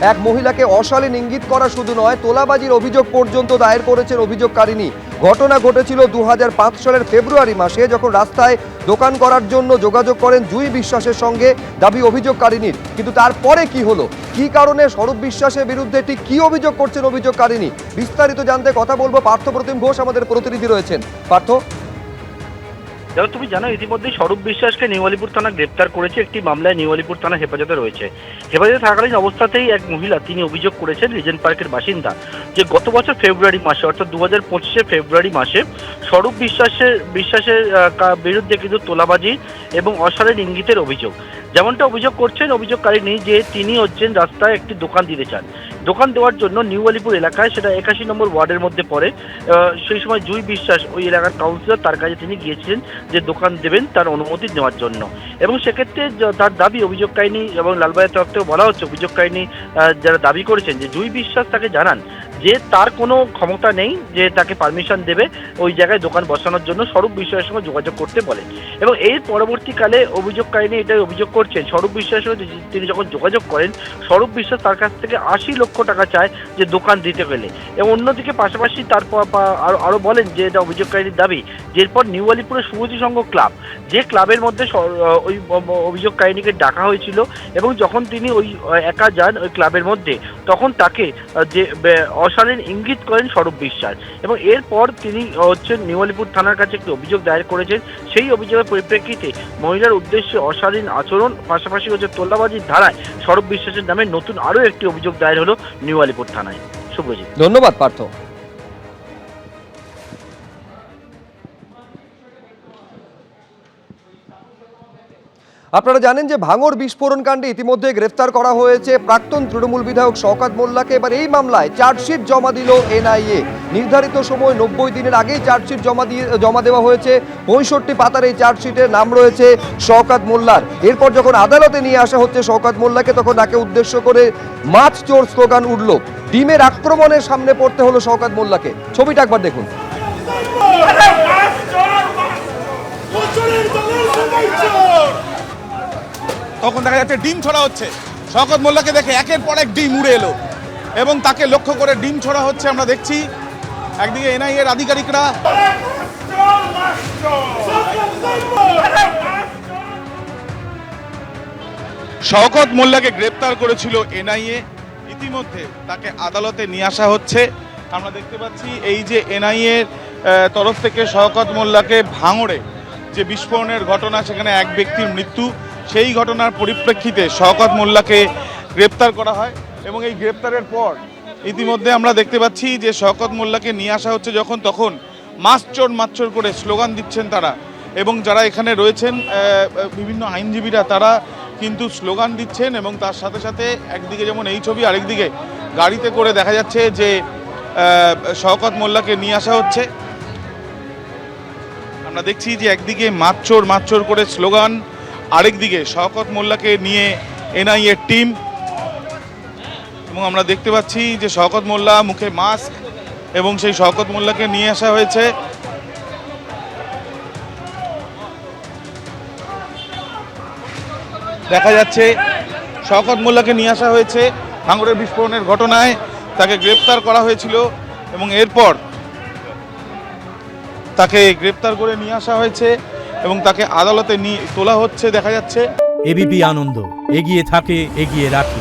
এক মহিলাকে অশালীন ইঙ্গিত করা শুধু নয়, তোলাবাজির অভিযোগ পর্যন্ত দায়ের করেছেন অভিযোগকারিনী। ঘটনা ঘটেছিল 2005 সালের ফেব্রুয়ারি মাসে, যখন রাস্তায় দোকান করার জন্য যোগাযোগ করেন জুঁই বিশ্বাসের সঙ্গে, দাবি অভিযোগকারিনীর। কিন্তু তারপরে কি হলো, কি কারণে স্বরূপ বিশ্বাসের বিরুদ্ধে ঠিক কি অভিযোগ করছেন অভিযোগকারিনী, বিস্তারিত জানতে কথা বলবো পার্থপ্রতিম ঘোষ, আমাদের প্রতিনিধি রয়েছেন। পার্থ, যেমন তুমি জানো, ইতিমধ্যে স্বরূপ বিশ্বাসকে নিউ আলিপুর থানা গ্রেপ্তার করেছে। একটি মামলায় নিউ আলিপুর থানা হেফাজতে রয়েছে। হেফাজতে থাকাকালীন অবস্থাতেই এক মহিলা, তিনি অভিযোগ করেছেন, রিজেন্ট পার্কের বাসিন্দা, যে গত বছর ফেব্রুয়ারি মাসে, অর্থাৎ 2025 ফেব্রুয়ারি মাসে স্বরূপ বিশ্বাসের বিরুদ্ধে কিন্তু তোলাবাজি এবং অশালীন ইঙ্গিতের অভিযোগ। যেমনটা অভিযোগ করছেন অভিযোগকারিনী, যে তিনি হচ্ছেন রাস্তায় একটি দোকান দিতে চান। দোকান দেওয়ার জন্য নিউ আলিপুর এলাকায়, সেটা 81 নম্বর ওয়ার্ডের মধ্যে পড়ে, সেই সময় জুঁই বিশ্বাস ওই এলাকার কাউন্সিলর, তার কাছে তিনি গিয়েছিলেন যে দোকান দেবেন তার অনুমতি নেওয়ার জন্য। এবং সেক্ষেত্রে তার দাবি, অভিযোগকারিনী এবং লালবাইয়ের তরফ থেকে বলা হচ্ছে, অভিযোগকারিনী যারা দাবি করেছেন যে জুঁই বিশ্বাস তাকে জানান যে তার কোনো ক্ষমতা নেই যে তাকে পারমিশন দেবে ওই জায়গায় দোকান বসানোর জন্য, স্বরূপ বিশ্বাসের সঙ্গে যোগাযোগ করতে বলে। এবং এর পরবর্তীকালে অভিযোগকারিনী এটাই অভিযোগ করছেন, স্বরূপ বিশ্বাসের সঙ্গে তিনি যখন যোগাযোগ করেন, স্বরূপ বিশ্বাস তার কাছ থেকে 80 লক্ষ টাকা চায় যে দোকান দিতে গেলে। এবং অন্যদিকে পাশাপাশি তারপর আরও বলেন যে এটা অভিযোগকারীর দাবি, যে এরপর নিউ আলিপুরের শুভজি সংঘ ক্লাব, যে ক্লাবের মধ্যে ওই অভিযোগকারিনীকে ডাকা হয়েছিল, এবং যখন তিনি ওই একা যান ওই ক্লাবের মধ্যে, তখন তাকে যে অশালীন ইঙ্গিত করেন স্বরূপ বিশ্বাস। এবং এরপর তিনি হচ্ছেন নিউ আলিপুর থানার কাছে একটি অভিযোগ দায়ের করেছেন। সেই অভিযোগের পরিপ্রেক্ষিতে মহিলার উদ্দেশ্যে অশালীন আচরণ, পাশাপাশি হচ্ছে তোলাবাজির ধারায় স্বরূপ বিশ্বাসের নামে নতুন আরও একটি অভিযোগ দায়ের হলো নিউ আলিপুর থানায়। শুভজিৎ, ধন্যবাদ পার্থ। আপনারা জানেন যে ভাঙড় বিস্ফোরণ কাণ্ডে ইতিমধ্যে গ্রেফতার করা হয়েছে প্রাক্তন তৃণমূল বিধায়ক শওকত মোল্লাকে। এবার এই মামলায় চার্জশিট জমা দিল এনআইএ। নির্ধারিত সময় 90 দিনের আগেই চার্জশিট জমা দেওয়া হয়েছে। 65 পাতার এই চার্জশিটের নাম রয়েছে শওকত মোল্লার। এরপর যখন আদালতে নিয়ে আসা হচ্ছে শওকত মোল্লাকে, তখন তাকে উদ্দেশ্য করে মাছ চোর স্লোগান উঠল। ডিমের আক্রমণের সামনে পড়তে হলো শওকত মোল্লাকে। ছবিটা একবার দেখুন। তখন দেখা যাচ্ছে ডিম ছড়া হচ্ছে। শওকত মোল্লাকে দেখে একের পর এক ডিম উড়ে এলো এবং তাকে লক্ষ্য করে ডিম ছড়া হচ্ছে। আমরা দেখছি একদিকে এনআইএ এর আধিকারিকরা, শওকত মোল্লাকে গ্রেপ্তার করেছিল এনআইএ। ইতিমধ্যে তাকে আদালতে নিয়ে আসা হচ্ছে। আমরা দেখতে পাচ্ছি এই যে এনআইএ তরফ থেকে শওকত মোল্লাকে ভাঙড়ে যে বিস্ফোরণের ঘটনা, সেখানে এক ব্যক্তির মৃত্যু, সেই ঘটনার পরিপ্রেক্ষিতে শওকত মোল্লাকে গ্রেপ্তার করা হয়। এবং এই গ্রেপ্তারের পর ইতিমধ্যে আমরা দেখতে পাচ্ছি যে শওকত মোল্লাকে নিয়ে আসা হচ্ছে যখন, তখন মাছ চোর করে স্লোগান দিচ্ছেন তারা। এবং যারা এখানে রয়েছেন বিভিন্ন আইনজীবীরা, তারা কিন্তু স্লোগান দিচ্ছেন। এবং তার সাথে সাথে একদিকে যেমন এই ছবি, আরেকদিকে গাড়িতে করে দেখা যাচ্ছে যে শওকত মোল্লাকে নিয়ে আসা হচ্ছে। আমরা দেখছি যে একদিকে মাছ চোর করে স্লোগান, আরেকদিকে শওকত মোল্লাকে নিয়ে এনআইএ টিম। এবং আমরা দেখতে পাচ্ছি যে শওকত মোল্লা মুখে মাস্ক, এবং সেই শওকত মোল্লাকে নিয়ে আসা হয়েছে। দেখা যাচ্ছে শওকত মোল্লাকে নিয়ে আসা হয়েছে ভাঙড়ের বিস্ফোরণের ঘটনায়। তাকে গ্রেপ্তার করা হয়েছিল এবং এরপর তাকে গ্রেপ্তার করে নিয়ে আসা হয়েছে এবং তাকে আদালতে নিয়ে তোলা হচ্ছে। দেখা যাচ্ছে এবিপি আনন্দ, এগিয়ে থাকে, এগিয়ে রাখে।